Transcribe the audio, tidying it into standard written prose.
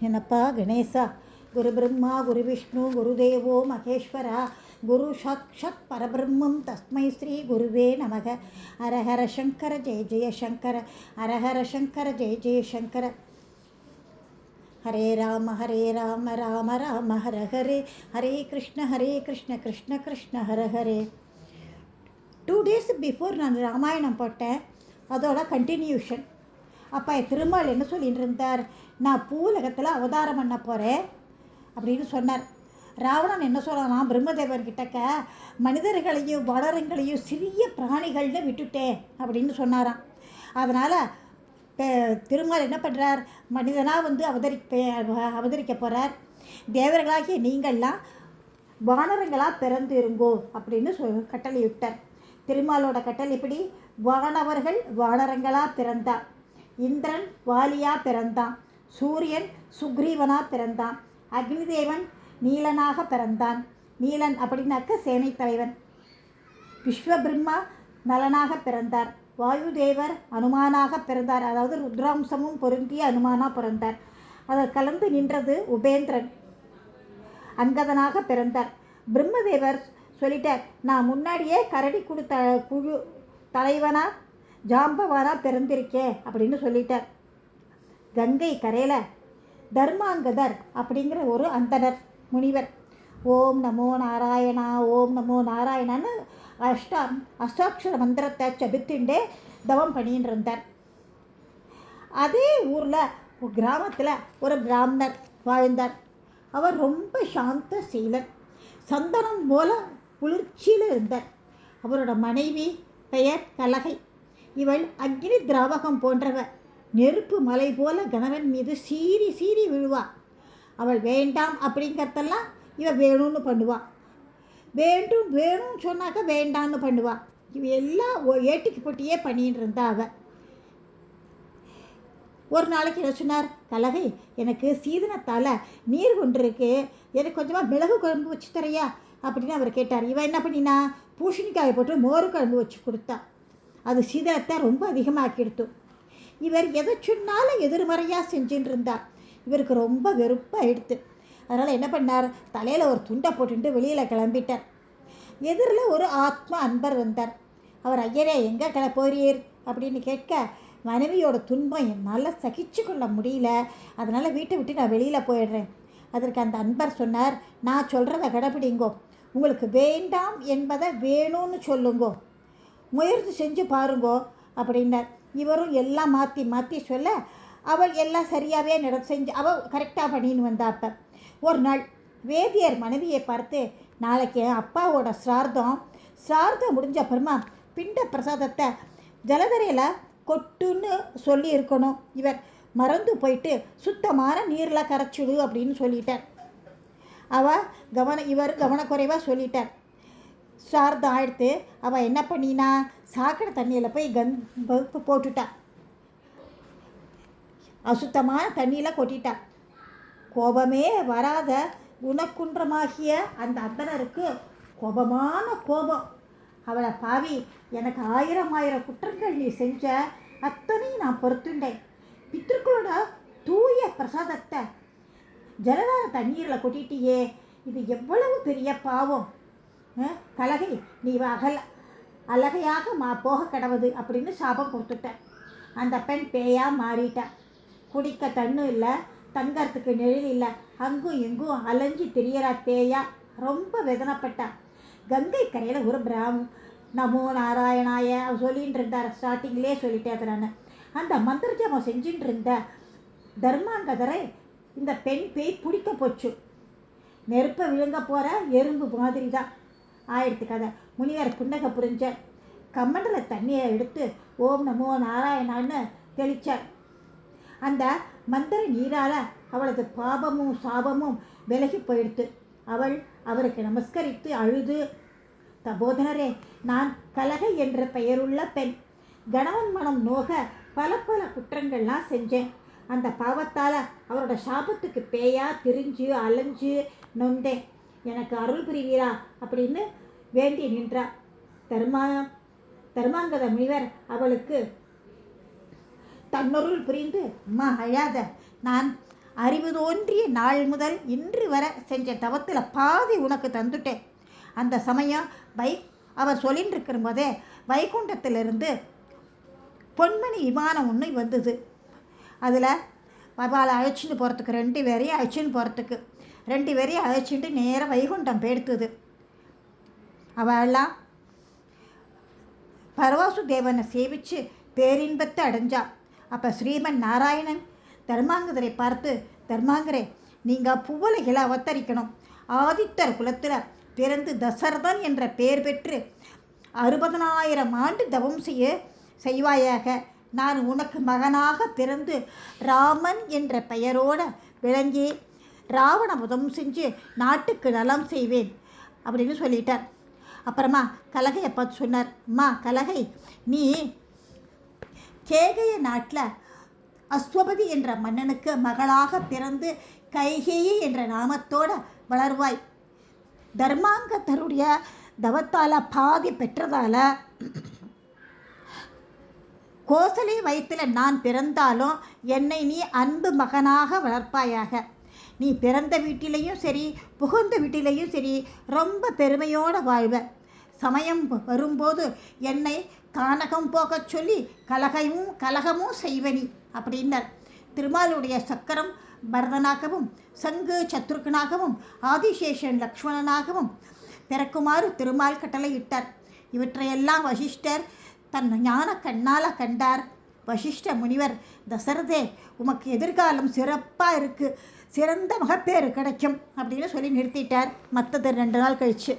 ಏನಪ್ಪಾ ಗಣೇಶ ಗುರು ಬ್ರಹ್ಮ ಗುರು ವಿಷ್ಣು ಗುರುದೇವೋ ಮಹೇಶ್ವರ ಗುರು ಸಾಕ್ಷಾತ್ ಪರಬ್ರಹ್ಮಂ ತಸ್ಮೈ ಶ್ರೀ ಗುರುವೇ ನಮಃ. ಹರ ಹರ ಶಂಕರ ಜಯ ಜಯ ಶಂಕರ, ಹರ ಹರ ಶಂಕರ ಜಯ ಜಯ ಶಂಕರ. ಹರೇ ರಾಮ ರಾಮ ರಾಮ ಹರ ಹರೇ, ಹರೇ ಕೃಷ್ಣ ಕೃಷ್ಣ கృஷ்ண ஹர ஹரே. 2 days பிஃபோர் நான் ராமாயணம் போட்டேன், அதோட கண்டினியூஷன். அப்போ திருமால் என்ன சொல்லிட்டு இருந்தார், நான் பூலகத்தில் அவதாரம் பண்ண போகிறேன் அப்படின்னு சொன்னார். ராவணன் என்ன சொல்லலாம், பிரம்மதேவன் கிட்டக்க மனிதர்களையும் வளரங்களையும் சிறிய பிராணிகள்னு விட்டுட்டேன் அப்படின்னு சொன்னாராம். அதனால் திருமால் என்ன பண்ணுறார், மனிதனாக அவதரிக்க போகிறார். தேவர்களாகிய நீங்கள்லாம் வானரங்களாக பிறந்து இருங்கோ அப்படின்னு கட்டளை விட்டார். திருமாலோட கட்டளை இப்படி, வானவர்கள் வானரங்களாக பிறந்தார். இந்திரன் வாலியா பிறந்தான், சூரியன் சுக்ரீவனா பிறந்தான், அக்னிதேவன் நீலனாக பிறந்தான். நீலன் அப்படின்னாக்க சேனை தலைவன். விஸ்வபிரம்மா நலனாக பிறந்தார். வாயுதேவர் அனுமானாக பிறந்தார், அதாவது ருத்ராம்சமும் பொருந்திய அனுமானா பிறந்தார். அதை கலந்து நின்றது உபேந்திரன், அங்கதனாக பிறந்தார். பிரம்மதேவர் சொல்லிட்டார், நான் முன்னாடியே கரடி குழு தலைவனா ஜாம்பவானா பிறந்திருக்கேன் அப்படின்னு சொல்லிட்டார். கங்கை கரையில் தர்மாங்கதர் அப்படிங்கிற ஒரு அந்தனர் முனிவர் ஓம் நமோ நாராயணா ஓம் நமோ நாராயணான்னு அஷ்டாட்சர மந்திரத்தை ஜபித்துண்டே தவம் பண்ணின்னு இருந்தார். அதே ஊரில் கிராமத்தில் ஒரு பிராமணர் வாழ்ந்தார். அவர் ரொம்ப சாந்த சீலன், சந்தனம் போல குளிர்ச்சியில் இருந்தார். அவரோட மனைவி பெயர் கலகை. இவள் அக்னி திராவகம் போன்றவர். நெருப்பு மலை போல கணவன் மீது சீறி சீறி விழுவா. அவள் வேண்டாம் அப்படிங்கிறதெல்லாம் இவ வேணும்னு பண்ணுவாள். வேண்டும் வேணும்னு சொன்னாக்க வேண்டான்னு பண்ணுவாள். இவ எல்லாம் ஏட்டுக்கு போட்டியே பண்ணிட்டு இருந்தா. அவள் ஒரு நாளைக்கு என்ன சொன்னார், கலகை எனக்கு சீதனத்தால் நீர் கொண்டிருக்கு, எனக்கு கொஞ்சமாக மிளகு குழம்பு வச்சு தரையா அப்படின்னு அவர் கேட்டார். இவன் என்ன பண்ணினா, பூசணிக்காயை போட்டு மோர் குழம்பு வச்சு கொடுத்தா. அது சீதனத்தை ரொம்ப அதிகமாக்கிடுத்து. இவர் எதை சொன்னாலும் எதிர்மறையாக செஞ்சுட்டு இருந்தார். இவருக்கு ரொம்ப வெறுப்பாயிடுத்து. அதனால் என்ன பண்ணார், தலையில் ஒரு துண்டை போட்டுட்டு வெளியில் கிளம்பிட்டார். எதிரில் ஒரு ஆத்மா அன்பர் வந்தார். அவர் ஐயரே எங்கே போறீர் அப்படின்னு கேட்க, மனைவியோட துன்பம் என்னால் சகிச்சு கொள்ள முடியல, அதனால் வீட்டை விட்டு நான் வெளியில் போயிடுறேன். அதற்கு அந்த அன்பர் சொன்னார், நான் சொல்கிறத கடைப்பிடிங்கோ, உங்களுக்கு வேண்டாம் என்பதை வேணும்னு சொல்லுங்கோ, முயற்சி செஞ்சு பாருங்கோ அப்படின்னார். இவரும் எல்லாம் மாற்றி மாற்றி சொல்ல அவள் எல்லாம் சரியாகவே செஞ்சு அவள் கரெக்டாக பண்ணின்னு வந்தா. அப்போ ஒரு நாள் வேதியர் மனைவியை பார்த்து, நாளைக்கு அப்பாவோட சிரார்த்தம் முடிஞ்ச அப்புறமா பிண்ட பிரசாதத்தை ஜலதரையில் கொட்டுன்னு சொல்லி இருக்கணும். இவர் மறந்து போயிட்டு சுத்தமான நீரில் கரைச்சிடு அப்படின்னு சொல்லிட்டார். இவர் கவனக்குறைவாக சொல்லிட்டார். சார்தம் ஆயிடுத்து. அவள் என்ன பண்ணினா, சாக்கடை தண்ணியில் போய் போட்டுட்டா, அசுத்தமான தண்ணியில் கொட்டிட்டா. கோபமே வராத குணக்குன்றமாகிய அந்த அந்தனருக்கு கோபமான கோபம். அவளை பாவி, எனக்கு 1000 குற்றங்கள் நீ செஞ்ச, அத்தனை நான் பொறுத்துண்டேன். பித்திருக்களோட தூய பிரசாதத்தை ஜலதார தண்ணீரில் கொட்டிட்டியே, இது எவ்வளவு பெரிய பாவம். கலகை, நீ அழகையாக போக கடவுது அப்படின்னு சாபம் கொடுத்துட்ட. அந்த பெண் பேயாக மாறிட்டா. குடிக்க தண்ணும் இல்லை, தங்கறதுக்கு நிழல் இல்லை, அங்கும் எங்கும் அலைஞ்சி தெரியறா பேயா. ரொம்ப வேதனைப்பட்டா. கங்கை கரையில் ஒரு நமோ நாராயணாய அவர் சொல்லிகிட்டு இருந்தார். ஸ்டார்டிங்லேயே சொல்லிட்டேன் நான். அந்த மந்திர ஜபம் செஞ்சுட்டு இருந்த தர்மாங்கதரை இந்த பெண் பேய் பிடிக்க போச்சு. நெருப்பை விழுங்க போகிற எறும்பு மாதிரி தான் ஆயிடுத்து கதை. முனிவர் புன்னகை புரிஞ்ச கம்மண்டில் தண்ணியை எடுத்து ஓம் நமோ நாராயணான்னு தெளித்தார். அந்த மந்திர நீரால் அவளது பாபமும் சாபமும் விலகி போயிடுத்து. அவள் அவருக்கு நமஸ்கரித்து அழுது, தபோதனரே, நான் கலகை என்ற பெயருள்ள பெண். கணவன் மனம் நோக பல குற்றங்கள்லாம் செஞ்சேன். அந்த பாவத்தால் அவரோட சாபத்துக்கு பேயா திரிஞ்சு அலைஞ்சு நொந்தேன். எனக்கு அருள் புரிவீரா அப்படின்னு வேண்டி நின்றார். தர்மாங்கத முனிவர் அவளுக்கு தன்னொருள் புரிந்து, அம்மா அழாத, நான் அறிவு தோன்றிய நாள் முதல் இன்று வர செஞ்ச தவத்தில் பாதி உனக்கு தந்துட்டேன். அந்த சமயம் அவர் சொல்லின்னு இருக்கிற போதே வைகுண்டத்திலிருந்து பொன்மணி விமானம் ஒன்று வந்தது. அதில் அவளை அழைச்சிட்டு போகிறதுக்கு 2 பேரையும் அழைச்சின்னு போகிறதுக்கு 2 பேரையும் அழைச்சிட்டு நேராக வைகுண்டம் போயிடுத்துது. அவெல்லாம் பரவாசு தேவனை சேவித்து பேரின்பத்தை அடைஞ்சா. அப்போ ஸ்ரீமன் நாராயணன் தர்மாங்கதரை பார்த்து, தர்மாங்கரே, நீங்கள் புவலைகளை அவதரிக்கணும். ஆதித்தர் குலத்தில் பிறந்து தசரதன் என்ற பெயர் பெற்று 60,000 ஆண்டு தவம் செய்வாயாக. நான் உனக்கு மகனாக பிறந்து ராமன் என்ற பெயரோடு விளங்கி ராவண வதம் செஞ்சு நாட்டுக்கு நலம் செய்வேன் அப்படின்னு சொல்லிட்டார். அப்புறமா கலகையை பார்த்து சொன்னார், அம்மா கலகை, நீ கேகய நாட்டில் அஸ்வபதி என்ற மன்னனுக்கு மகளாக பிறந்து கைகேயி என்ற நாமத்தோடு வளர்வாய். தர்மாங்கதருடைய தவத்தால் பாதி பெற்றதால் கோசலை வயிற்றில் நான் பிறந்தாலும் என்னை நீ அன்பு மகனாக வளர்ப்பாயாக. நீ பிறந்த வீட்டிலையும் சரி புகுந்த வீட்டிலையும் சரி ரொம்ப பெருமையோடு வாழ்வ. சமயம் வரும்போது என்னை கானகம் போகச் சொல்லி கலகமும் செய்வனி அப்படின்னார். திருமாலுடைய சக்கரம் பரதனாகவும் சங்கு சத்ருகனாகவும் ஆதிசேஷன் லக்ஷ்மணனாகவும் பிறக்குமாறு திருமால் கட்டளை இட்டார். இவற்றையெல்லாம் வசிஷ்டர் தன் ஞான கண்ணால் கண்டார். வசிஷ்ட முனிவர், தசரதே, உமக்கு எதிர்காலம் சிறப்பாக இருக்குது, சிறந்த மகப்பேறு கிடைக்கும் அப்படின்னு சொல்லி நிறுத்திட்டார். மற்றது 2 நாள் கழிச்சு.